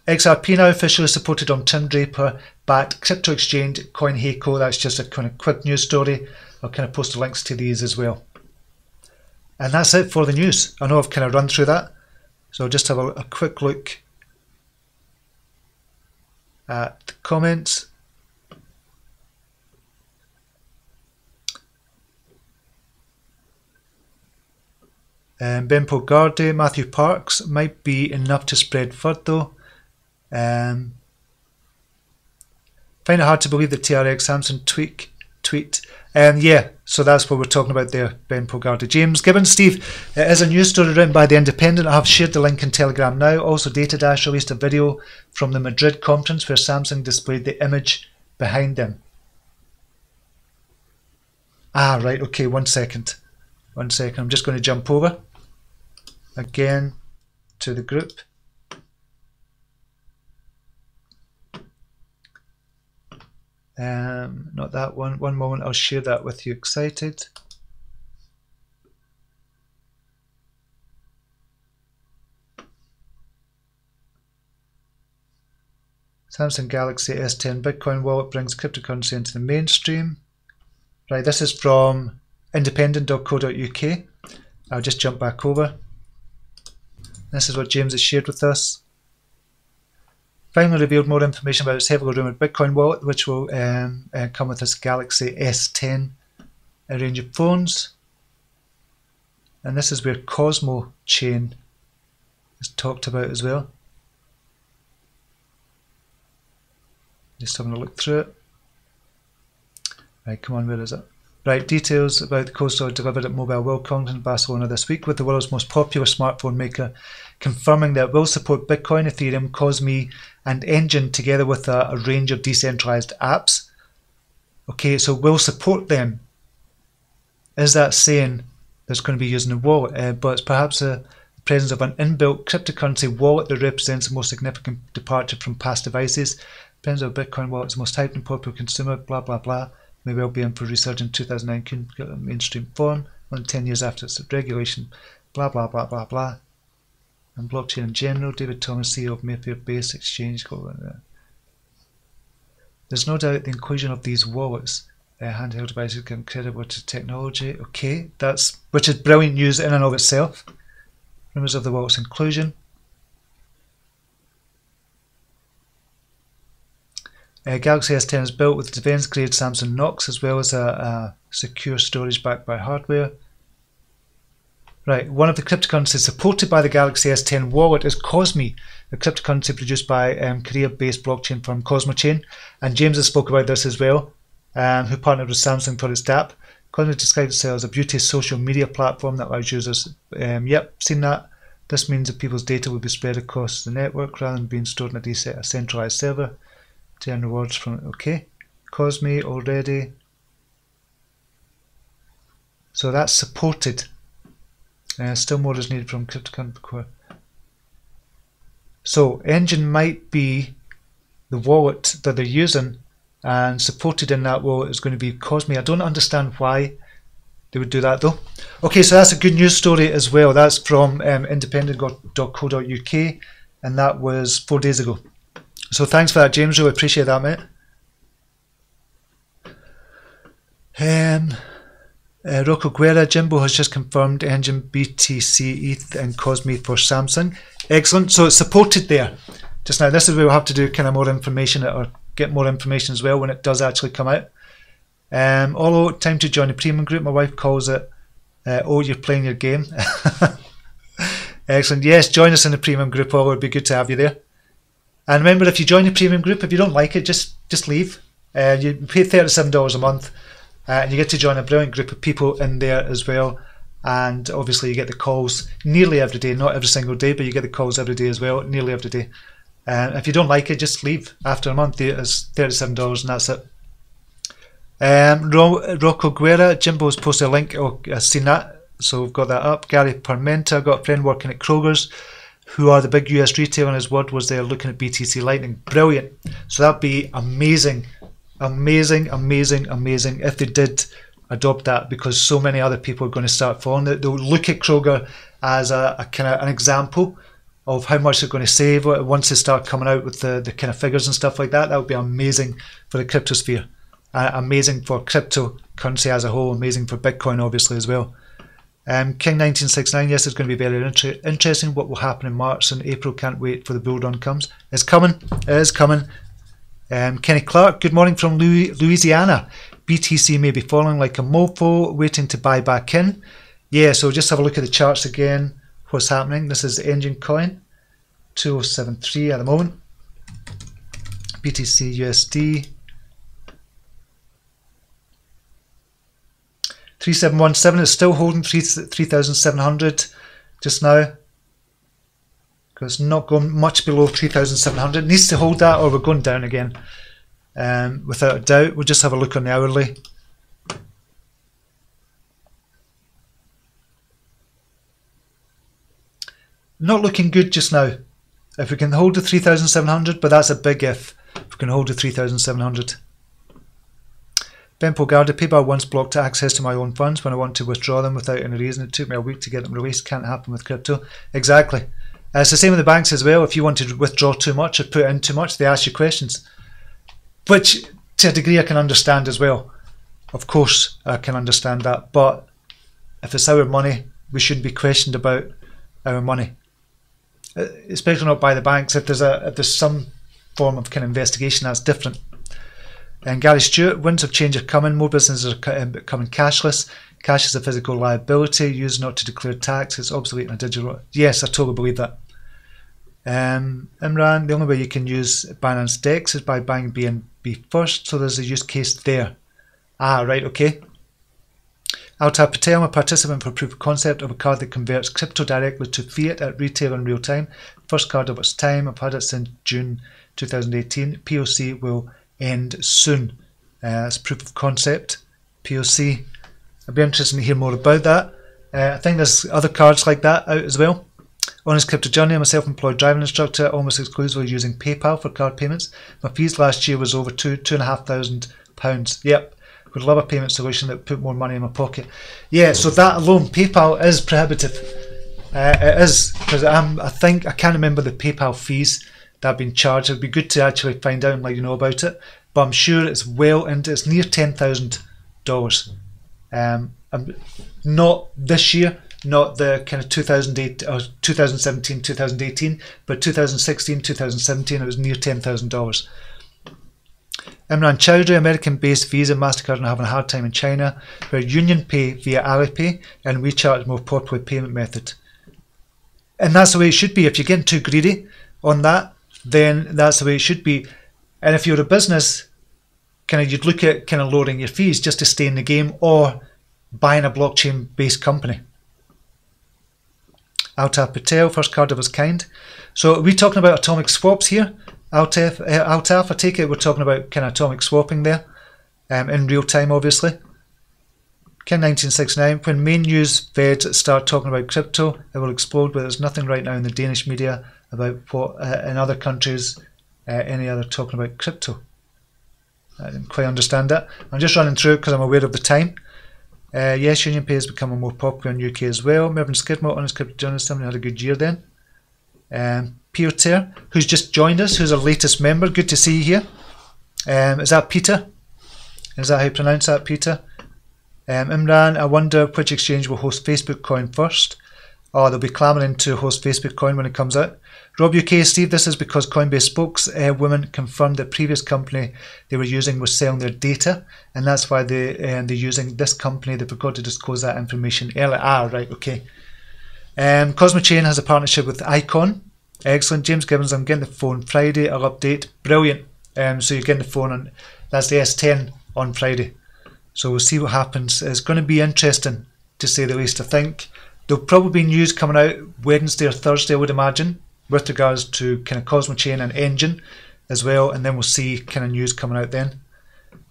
A: XRP now officially supported on Tim Draper-backed crypto exchange CoinHeiko. That's just a kind of quick news story. I'll kind of post the links to these as well. And that's it for the news. I know I've kind of run through that, so I'll just have a quick look at the comments. Ben Pogardi, Matthew Parks, might be enough to spread FUD though. Find it hard to believe that TRX Samson tweet. Yeah, so that's what we're talking about there, Ben Pogardi. James Gibbons, Steve, it is a news story written by The Independent. I have shared the link in Telegram now. Also, Datadash released a video from the Madrid conference where Samsung displayed the image behind them. Ah, right, okay, one second. I'm just going to jump over again to the group. Not that one. One moment, I'll share that with you. Excited. Samsung Galaxy S10 Bitcoin wallet brings cryptocurrency into the mainstream. Right, this is from independent.co.uk. I'll just jump back over. This is what James has shared with us. Finally revealed more information about its heavily rumoured Bitcoin wallet, which will come with this Galaxy S10 range of phones. And this is where Cosmo Chain is talked about as well. Just having a look through it. Right, come on, where is it? Right, details about the co-store delivered at Mobile World Congress in Barcelona this week, with the world's most popular smartphone maker confirming that it will support Bitcoin, Ethereum, Cosme and Engine together with a range of decentralized apps. Okay, so will support them. Is that saying that's going to be using a wallet? But it's perhaps the presence of an inbuilt cryptocurrency wallet that represents the most significant departure from past devices. Depends on Bitcoin wallet is the most hyped and popular consumer, blah blah blah. May well be in for research in 2009 mainstream form, only 10 years after its regulation, blah blah blah blah blah. And blockchain in general, David Thomas, CEO of Mayfair Base Exchange. There's no doubt the inclusion of these wallets, handheld devices, get incredible to technology. Okay, which is brilliant news in and of itself. Rumours of the wallet's inclusion. Galaxy S10 is built with defense-grade Samsung Knox as well as a secure storage backed by hardware. Right, one of the cryptocurrencies supported by the Galaxy S10 wallet is Cosme, the cryptocurrency produced by Korea-based blockchain firm Cosmo Chain. And James has spoke about this as well, who partnered with Samsung for its DApp. Cosmo describes itself as a beauty social media platform that allows users, yep, seen that. This means that people's data will be spread across the network rather than being stored in a centralized server. To earn rewards from it. Okay, Cosme already. So that's supported. Still more is needed from cryptocurrency. So Engine might be the wallet that they're using, and supported in that wallet is going to be Cosme. I don't understand why they would do that though. Okay, so that's a good news story as well. That's from independent.co.uk, and that was 4 days ago. So thanks for that, James. Really appreciate that, mate. Rocco Guerra, Jimbo has just confirmed Engine, BTC, ETH and Cosme for Samsung. Excellent. So it's supported there. Just now, this is where we'll have to do kind of more information or get more information as well when it does actually come out. Although time to join the premium group, my wife calls it Oh, you're playing your game. Excellent. Yes, join us in the premium group. Oh, it would be good to have you there. And remember, if you join the premium group, if you don't like it, just leave. You pay $37 a month, and you get to join a brilliant group of people in there as well. And obviously, you get the calls nearly every day, not every single day, but you get the calls every day as well, nearly every day. If you don't like it, just leave. After a month, it's $37, and that's it. Rocco Guerra, Jimbo's posted a link. Oh, I've seen that. So we've got that up. Gary Parmenta, got a friend working at Kroger's, who are the big US retailer, and his word was they're looking at BTC Lightning. Brilliant. So that'd be amazing, amazing, amazing, amazing if they did adopt that, because so many other people are going to start following it. They'll look at Kroger as a kind of an example of how much they're going to save once they start coming out with the kind of figures and stuff like that. That would be amazing for the crypto sphere, amazing for cryptocurrency as a whole, amazing for Bitcoin obviously as well. King1969, yes, it's going to be very interesting what will happen in March and April. Can't wait for the bull run comes. It's coming. It is coming. Kenny Clark, good morning from Louisiana. BTC may be falling like a mofo, waiting to buy back in. Yeah, so just have a look at the charts again. What's happening? This is the engine coin, 2073 at the moment. BTC USD 3717 is still holding 3,700 just now, because it's not going much below 3,700. It needs to hold that, or we're going down again, without a doubt. We'll just have a look on the hourly. Not looking good just now. If we can hold the 3,700, but that's a big if we can hold the 3,700. Ben Pogarda, PayPal once blocked access to my own funds when I want to withdraw them without any reason. It took me a week to get them released. Can't happen with crypto. Exactly. It's the same with the banks as well. If you want to withdraw too much or put in too much, they ask you questions, which to a degree I can understand as well. Of course I can understand that, but if it's our money, we shouldn't be questioned about our money, especially not by the banks. If there's some form of kind of investigation, that's different. And Gary Stewart, winds of change are coming. More businesses are becoming cashless. Cash is a physical liability used not to declare tax. It's obsolete in a digital. Yes, I totally believe that. Imran, the only way you can use Binance DEX is by buying BNB first. So there's a use case there. Ah, right, okay. Alta Patel, I'm a participant for proof of concept of a card that converts crypto directly to fiat at retail in real time. First card of its time. I've had it since June 2018. POC will end soon. It's proof of concept, POC. I'd be interested to hear more about that. I think there's other cards like that out as well. On his crypto journey, I'm a self-employed driving instructor, almost exclusively using PayPal for card payments. My fees last year was over £2,500. Yep, would love a payment solution that would put more money in my pocket. Yeah, so that alone, PayPal is prohibitive. It is, because I think I can't remember the PayPal fees that have been charged. It'd be good to actually find out and let you know about it, but I'm sure it's well into, it's near $10,000. Not this year, not the kind of 2008 or 2017 2018, but 2016 2017 it was near $10,000. Imran Chowdhury, American-based Visa, MasterCard are having a hard time in China, where Union Pay via Alipay and WeChat is more popular payment method. And that's the way it should be. If you're getting too greedy on that, then that's the way it should be. And if you're a business, you'd look at lowering your fees just to stay in the game, or buying a blockchain-based company. Altaf Patel, first card of its kind. So are we talking about atomic swaps here? Altaf, I take it we're talking about atomic swapping there, in real time, obviously. King1969, when main news feds start talking about crypto, it will explode, but there's nothing right now in the Danish media about what in other countries, any other talking about crypto. I didn't quite understand that. I'm just running through it because I'm aware of the time. Yes, UnionPay is becoming more popular in UK as well. Mervyn Skidmore on his crypto journalist, had a good year then. Peter, who's just joined us, who's our latest member. Good to see you here. Is that Peter? Is that how you pronounce that, Peter? Imran, I wonder which exchange will host Facebook coin first. Oh, they'll be clamoring to host Facebook Coin when it comes out. Rob UK, Steve, this is because Coinbase spokeswoman confirmed the previous company they were using was selling their data, and that's why they're using this company. They forgot to disclose that information earlier. Ah, right, okay. Cosmochain has a partnership with Icon. Excellent. James Gibbons, I'm getting the phone Friday. I'll update. Brilliant. So you're getting the phone on, that's the S10 on Friday. So we'll see what happens. It's going to be interesting, to say the least. I think there'll probably be news coming out Wednesday or Thursday, I would imagine, with regards to kind of Cosmochain and Engine as well, and then we'll see kind of news coming out then.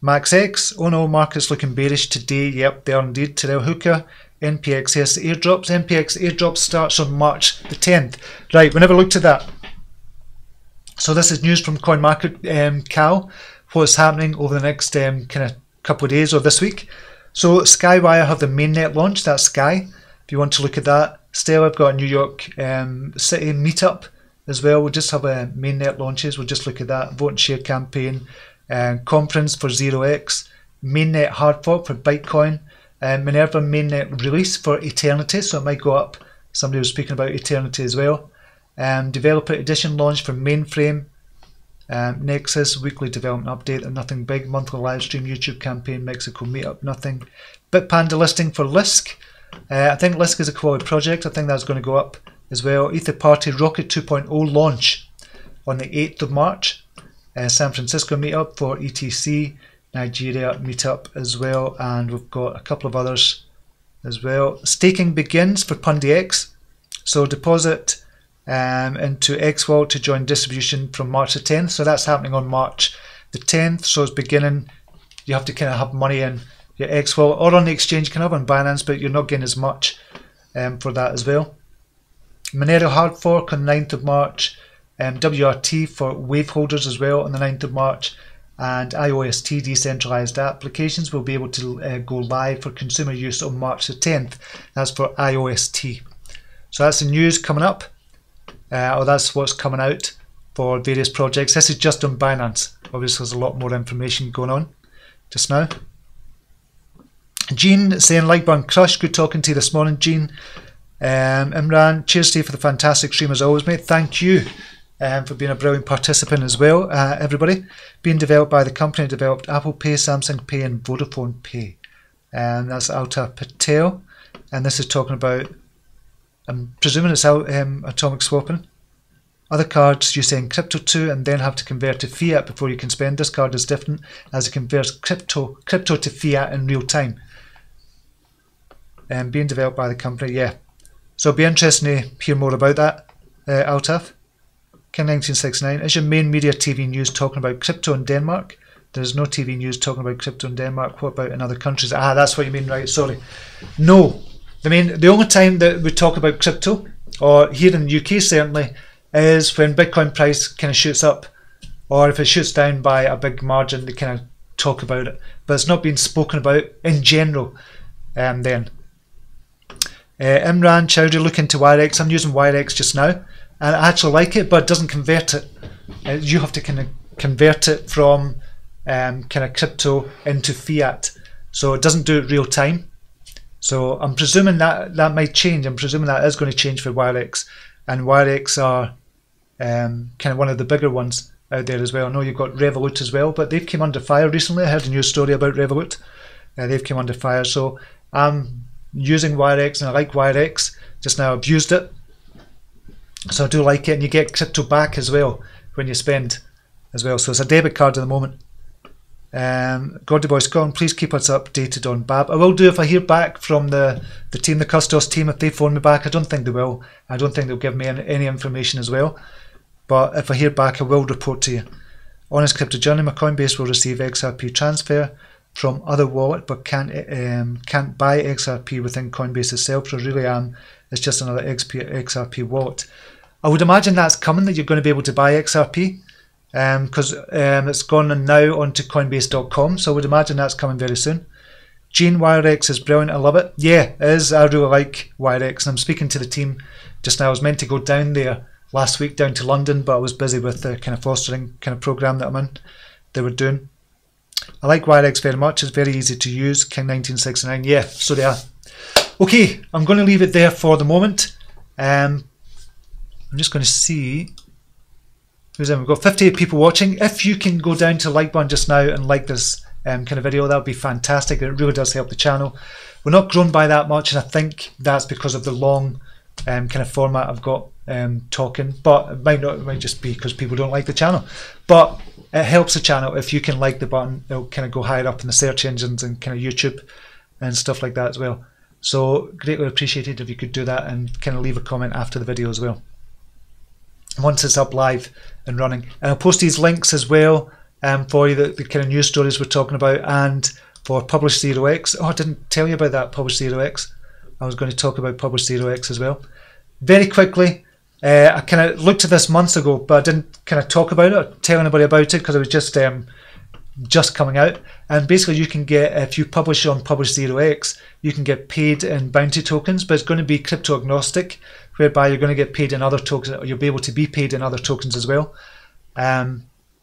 A: MaxX, oh no, market's looking bearish today. Yep, they are indeed. Terrell Hooker, NPX, yes, airdrops. NPX airdrop starts on March the 10th. Right, we never looked at that. So this is news from CoinMarketCal, what's happening over the next kind of couple of days or this week. So Skywire have the mainnet launch, that's Sky, if you want to look at that. Still, I've got a New York City meetup as well. We'll just have a mainnet launches, we'll just look at that. Vote and share campaign, conference for 0x, mainnet hard fork for Bitcoin, Minerva mainnet release for Eternity, so it might go up. Somebody was speaking about Eternity as well. Developer edition launch for Mainframe, Nexus weekly development update and nothing big. Monthly live stream, YouTube campaign, Mexico meetup, nothing. Bitpanda listing for Lisk. I think Lisk is a quality project. I think that's going to go up as well. Ether Party Rocket 2.0 launch on the 8th of March. San Francisco meetup for ETC. Nigeria meetup as well. And we've got a couple of others as well. Staking begins for PundyX. So deposit into X Wallet to join distribution from March the 10th. So that's happening on March the 10th. So it's beginning. You have to kind of have money in your X Wallet or on the exchange. You can have on Binance, but you're not getting as much for that as well. Monero hard fork on the 9th of March. WRT for wave holders as well on the 9th of March. And IOST decentralized applications will be able to go live for consumer use on March the 10th. That's for IOST. So that's the news coming up. Or that's what's coming out for various projects. This is just on Binance. Obviously there's a lot more information going on just now. Gene saying like button crush, good talking to you this morning, Gene. Imran, cheers Steve for the fantastic stream as always, mate. Thank you for being a brilliant participant as well, everybody. Being developed by the company developed Apple Pay, Samsung Pay and Vodafone Pay. That's Alta Patel, and this is talking about, I'm presuming it's atomic swapping. Other cards using crypto to and then have to convert to fiat before you can spend. This card is different as it converts crypto to fiat in real time. Being developed by the company, yeah. So it'll be interesting to hear more about that, Altaf. King 1969, is your main media TV news talking about crypto in Denmark? There's no TV news talking about crypto in Denmark. What about in other countries? Ah, that's what you mean, right, sorry. No. I mean, the only time that we talk about crypto, or here in the UK certainly, is when Bitcoin price kind of shoots up, or if it shoots down by a big margin, they kind of talk about it. But it's not being spoken about in general then. Imran Chowdhury, look into Wirex. I'm using Wirex just now, and I actually like it, but it doesn't convert it. You have to kind of convert it from kind of crypto into fiat, so it doesn't do it real time. So I'm presuming that might change. I'm presuming that is going to change for Wirex, and Wirex are kind of one of the bigger ones out there as well. I know you've got Revolut as well, but they've come under fire recently. I heard a news story about Revolut. They've come under fire, so I'm using Wirex and I like Wirex. Just now I've used it, so I do like it, and you get crypto back as well when you spend as well. So it's a debit card at the moment. Gordy Boy Scotland, please keep us updated on BAB. I will do if I hear back from the team, the Custos team, if they phone me back. I don't think they will. I don't think they'll give me any information as well. But if I hear back, I will report to you. Honest Crypto Journey, my Coinbase will receive XRP transfer from other wallet, but can't buy XRP within Coinbase itself. So really, it's just another XRP wallet. I would imagine that's coming, that you're going to be able to buy XRP. Because it's gone now onto Coinbase.com, so I would imagine that's coming very soon. Gene, Wirex is brilliant, I love it. Yeah, it is. I really like Wirex, and I'm speaking to the team just now. I was meant to go down there last week, down to London, but I was busy with the kind of fostering kind of program that I'm in, they were doing. I like Wirex very much. It's very easy to use. King 1969, yeah, so they are. Okay, I'm going to leave it there for the moment. I'm just going to see who's in. We've got 58 people watching. If you can go down to the like button just now and like this kind of video, that would be fantastic. It really does help the channel. We're not grown by that much, and I think that's because of the long kind of format I've got talking, but it might just be because people don't like the channel. But it helps the channel if you can like the button. It'll kind of go higher up in the search engines and kind of YouTube and stuff like that as well. So greatly appreciated if you could do that and kind of leave a comment after the video as well, once it's up live and running. And I'll post these links as well for you, the kind of news stories we're talking about, and for Publish 0x. Oh, I didn't tell you about that, Publish 0x. I was going to talk about Publish 0x as well. Very quickly, I kind of looked at this months ago, but I didn't kind of talk about it or tell anybody about it because it was just coming out. And basically you can get, if you publish on Publish 0x, you can get paid in bounty tokens, but it's going to be crypto agnostic, whereby you're going to get paid in other tokens, or you'll be able to be paid in other tokens as well.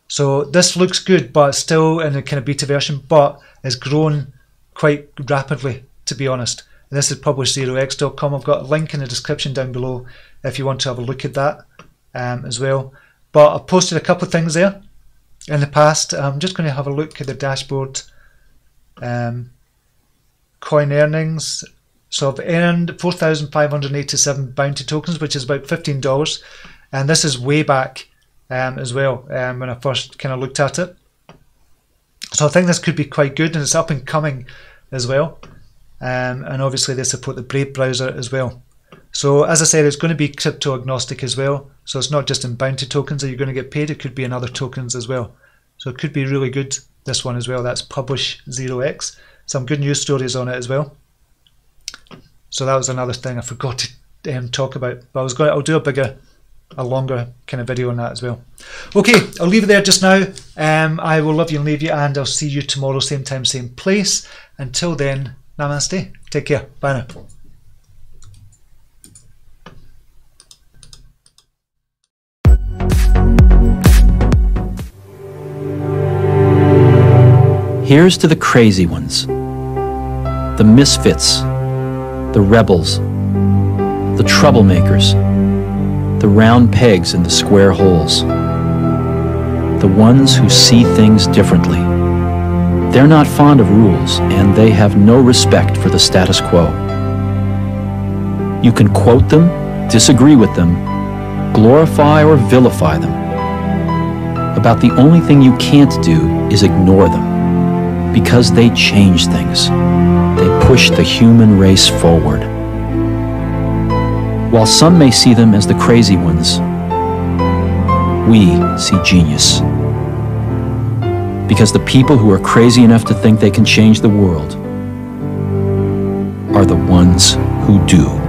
A: So this looks good, but it's still in a kind of beta version, but it's grown quite rapidly, to be honest. And this is publish0x.com. I've got a link in the description down below if you want to have a look at that as well. But I've posted a couple of things there in the past. I'm just going to have a look at the dashboard. Coin earnings. So I've earned 4,587 bounty tokens, which is about $15. And this is way back as well when I first kind of looked at it. So I think this could be quite good, and it's up and coming as well. And obviously they support the Brave browser as well. So as I said, it's going to be crypto agnostic as well. So it's not just in bounty tokens that you're going to get paid, it could be in other tokens as well. So it could be really good, this one as well. That's Publish 0x. Some good news stories on it as well. So that was another thing I forgot to talk about. But I'll do a longer kind of video on that as well. Okay, I'll leave it there just now. I will love you and leave you, and I'll see you tomorrow, same time, same place. Until then, namaste. Take care. Bye now.
B: Here's to the crazy ones, the misfits, the rebels, the troublemakers, the round pegs in the square holes, the ones who see things differently. They're not fond of rules, and they have no respect for the status quo. You can quote them, disagree with them, glorify or vilify them. About the only thing you can't do is ignore them, because they change things. They push the human race forward. While some may see them as the crazy ones, we see genius. Because the people who are crazy enough to think they can change the world are the ones who do.